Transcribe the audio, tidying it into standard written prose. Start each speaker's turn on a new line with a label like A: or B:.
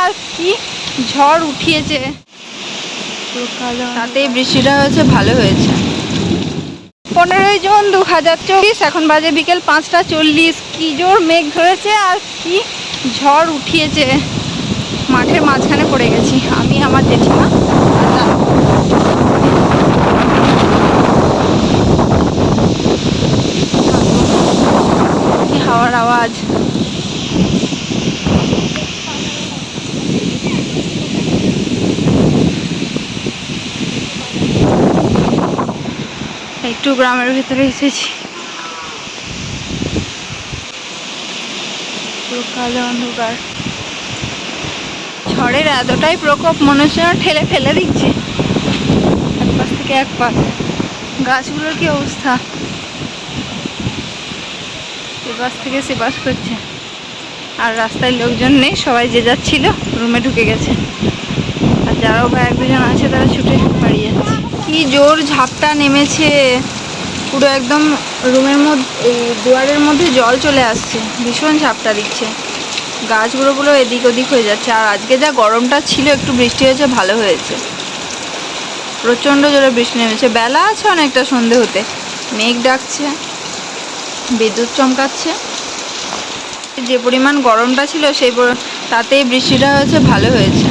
A: আর কি ঝড় উঠিয়েছে, তাতেই বৃষ্টিটা হয়েছে, ভালো হয়েছে। 15ই জুন 2024, এখন বাজে বিকেল 5টা 40। কি জোর মেঘ ধরেছে আর কি ঝড় উঠিয়েছে। মাঠের মাঝখানে পড়ে গেছি আমি, আমার জেঠিমা আর কি হাওয়ার আওয়াজ। একটু গ্রামের ভেতরে এসেছি, পুরো কালো অন্ধকার। ঝড়ের এতটাই প্রকোপ, মনে হচ্ছে না ঠেলে ফেলে দিচ্ছে এক পাশ থেকে এক পাশ। গাছগুলোর কি অবস্থা, এপাশ থেকে সেপাশ করছে। আর রাস্তায় লোকজন নেই, সবাই যে যাচ্ছিল রুমে ঢুকে গেছে, আর যারাও বা 1-2 জন আছে তারা ছুটে বাড়ি যাচ্ছে। কি জোর ঝাপটা নেমেছে, পুরো একদম রুমের মধ্যে, এই দুয়ারের মধ্যে জল চলে আসছে, ভীষণ ঝাপটা দিচ্ছে। গাছগুলো এদিক ওদিক হয়ে যাচ্ছে। আর আজকে যা গরমটা ছিল, একটু বৃষ্টি হয়েছে, ভালো হয়েছে। প্রচণ্ড জোরে বৃষ্টি নেমেছে, বেলা আছে অনেকটা সন্ধে হতে, মেঘ ডাকছে, বিদ্যুৎ চমকাচ্ছে। যে পরিমাণ গরমটা ছিল তাতেই বৃষ্টিটা হয়েছে, ভালো হয়েছে।